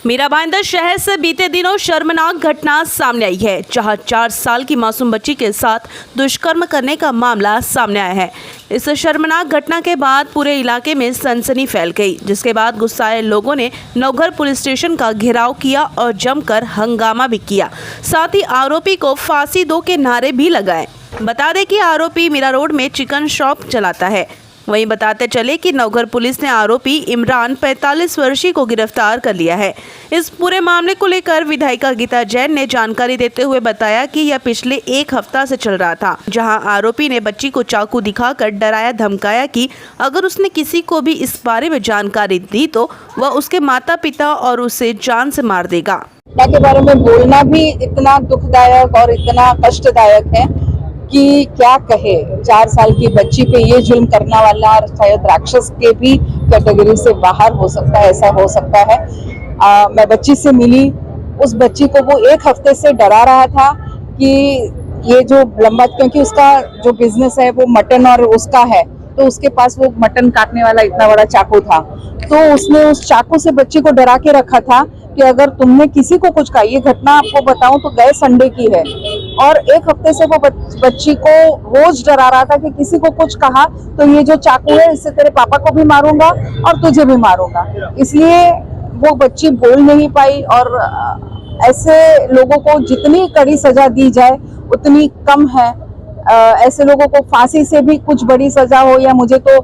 मीरा भाईंदर शहर से बीते दिनों शर्मनाक घटना सामने आई है, जहां 4 साल की मासूम बच्ची के साथ दुष्कर्म करने का मामला सामने आया है। इस शर्मनाक घटना के बाद पूरे इलाके में सनसनी फैल गई, जिसके बाद गुस्साए लोगों ने नवघर पुलिस स्टेशन का घेराव किया और जमकर हंगामा भी किया। साथ ही आरोपी को फांसी दो के नारे भी लगाए। बता दें कि आरोपी मीरा रोड में चिकन शॉप चलाता है। वहीं बताते चले कि नवघर पुलिस ने आरोपी इमरान 45 वर्षीय को गिरफ्तार कर लिया है। इस पूरे मामले को लेकर विधायिका गीता जैन ने जानकारी देते हुए बताया कि यह पिछले 1 हफ्ता से चल रहा था, जहां आरोपी ने बच्ची को चाकू दिखाकर डराया धमकाया कि अगर उसने किसी को भी इस बारे में जानकारी दी तो वह उसके माता पिता और उसे जान से मार देगा। के बारे में बोलना भी इतना दुखदायक और इतना कष्टदायक है कि क्या कहे। 4 साल की बच्ची पे ये जुल्म करने वाला शायद राक्षस के भी कैटेगरी से बाहर हो सकता है, ऐसा हो सकता है। मैं बच्ची से मिली, उस बच्ची को वो 1 हफ्ते से डरा रहा था कि ये जो लंबा, क्योंकि उसका जो बिजनेस है वो मटन और उसका है, तो उसके पास वो मटन काटने वाला इतना बड़ा चाकू था, तो उसने उस चाकू से बच्ची को डरा के रखा था कि अगर तुमने किसी को कुछ कहा, ये घटना आपको बताऊं तो गए संडे की है, और 1 हफ्ते से वो बच्ची को रोज डरा रहा था कि किसी को कुछ कहा तो ये जो चाकू है इससे तेरे पापा को भी मारूंगा और तुझे भी मारूंगा। इसलिए वो बच्ची बोल नहीं पाई, और ऐसे लोगों को जितनी कड़ी सजा दी जाए उतनी कम है। ऐसे लोगों को फांसी से भी कुछ बड़ी सजा हो, या मुझे तो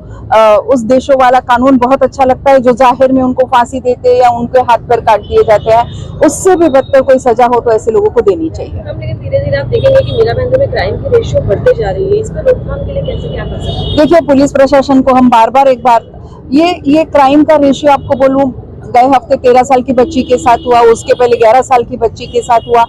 उस देशों वाला कानून बहुत अच्छा लगता है जो जाहिर में उनको फांसी देते हैं या उनके हाथ पैर काट दिए जाते हैं, उससे भी बदतर कोई सजा हो तो ऐसे लोगों को देनी चाहिए। लेकिन धीरे-धीरे आप देखेंगे कि मीरा भाईंदर में क्राइम की रेशियो बढ़ते जा रही है, इस पर रोकथाम के लिए कैसे क्या कर सकते हैं? देखिए, पुलिस प्रशासन को हम बार ये क्राइम का रेशियो आपको बोलूं, गए हफ्ते 13 साल की बच्ची के साथ हुआ, उसके पहले 11 साल की बच्ची के साथ हुआ,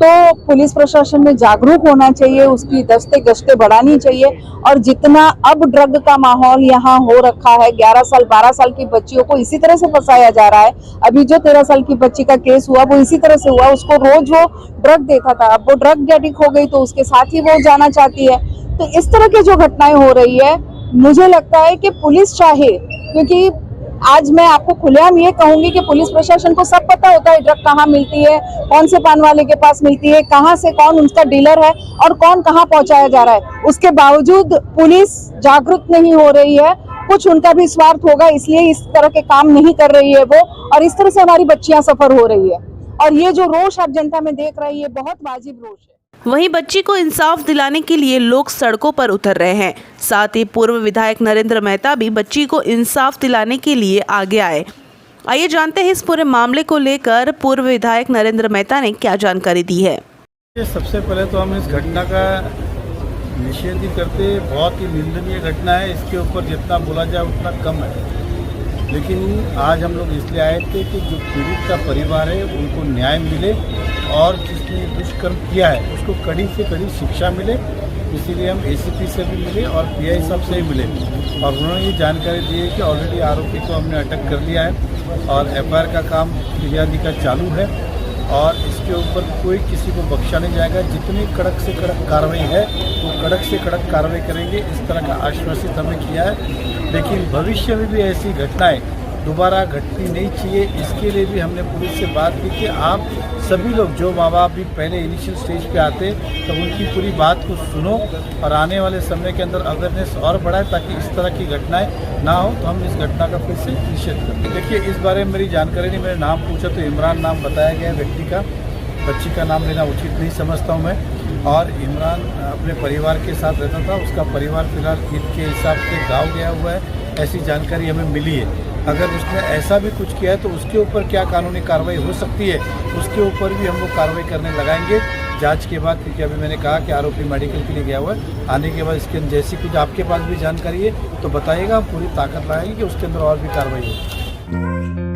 तो पुलिस प्रशासन में जागरूक होना चाहिए, उसकी दस्ते गश्ते बढ़ानी चाहिए। और जितना अब ड्रग का माहौल यहाँ हो रखा है, 11 साल 12 साल की बच्चियों को इसी तरह से फंसाया जा रहा है। अभी जो 13 साल की बच्ची का केस हुआ वो इसी तरह से हुआ, उसको रोज वो ड्रग देता था, अब वो ड्रग एडिक्ट हो गई तो उसके साथ ही वो जाना चाहती है। तो इस तरह की जो घटनाएं हो रही है, मुझे लगता है कि पुलिस चाहे, क्योंकि आज मैं आपको खुलेआम ये कहूंगी कि पुलिस प्रशासन को सब पता होता है ड्रग कहाँ मिलती है, कौन से पान वाले के पास मिलती है, कहाँ से कौन उसका डीलर है और कौन कहाँ पहुंचाया जा रहा है। उसके बावजूद पुलिस जागरूक नहीं हो रही है। कुछ उनका भी स्वार्थ होगा, इसलिए इस तरह के काम नहीं कर रही है वो, और इस तरह से हमारी बच्चियां सफर हो रही है। और ये जो रोष आप जनता में देख रही है, बहुत वाजिब रोष है। वहीं बच्ची को इंसाफ दिलाने के लिए लोग सड़कों पर उतर रहे हैं। साथ ही पूर्व विधायक नरेंद्र मेहता भी बच्ची को इंसाफ दिलाने के लिए आगे आए। आइए जानते हैं इस पूरे मामले को लेकर पूर्व विधायक नरेंद्र मेहता ने क्या जानकारी दी है। सबसे पहले तो हम इस घटना का निषेध करते, बहुत ही निंदनीय घटना है, इसके ऊपर जितना बोला जाए उतना कम है। लेकिन आज हम लोग इसलिए आए थे कि जो पीड़ित का परिवार है उनको न्याय मिले और जिसने दुष्कर्म किया है उसको कड़ी से कड़ी शिक्षा मिले, इसीलिए हम एसीपी से भी मिले और पीआई साहब से भी मिले, और उन्होंने ये जानकारी दी है कि ऑलरेडी आरोपी को हमने अटक कर लिया है और एफआईआर का काम फिर्यादी का चालू है, और इसके ऊपर कोई किसी को बख्शा नहीं जाएगा। जितनी कड़क से कड़क कार्रवाई है वो कड़क से कड़क कार्रवाई करेंगे, इस तरह का आश्वासित हमें किया है। लेकिन भविष्य में भी ऐसी घटनाएं दोबारा घटनी नहीं चाहिए, इसके लिए भी हमने पुलिस से बात की कि आप सभी लोग, जो माँ बाप भी पहले इनिशियल स्टेज पे आते तो उनकी पूरी बात को सुनो और आने वाले समय के अंदर अवेयरनेस और बढ़ाए ताकि इस तरह की घटनाएं ना हो। तो हम इस घटना का फिर से निषेध करते। देखिए, इस बारे में मेरी जानकारी नहीं, मेरा नाम पूछा तो इमरान नाम बताया गया व्यक्ति का, बच्ची का नाम लेना उचित नहीं समझता हूँ मैं। और इमरान अपने परिवार के साथ रहता था, उसका परिवार फिलहाल ईद के हिसाब से गाँव गया हुआ है, ऐसी जानकारी हमें मिली है। अगर उसने ऐसा भी कुछ किया है तो उसके ऊपर क्या कानूनी कार्रवाई हो सकती है, उसके ऊपर भी हम लोग कार्रवाई करने लगाएंगे जांच के बाद, क्योंकि अभी मैंने कहा कि आरोपी मेडिकल के लिए गया हुआ है। आने के बाद इसके जैसी कुछ आपके पास भी जानकारी है तो बताइएगा, हम पूरी ताकत लगाएंगे कि उसके अंदर और भी कार्रवाई हो।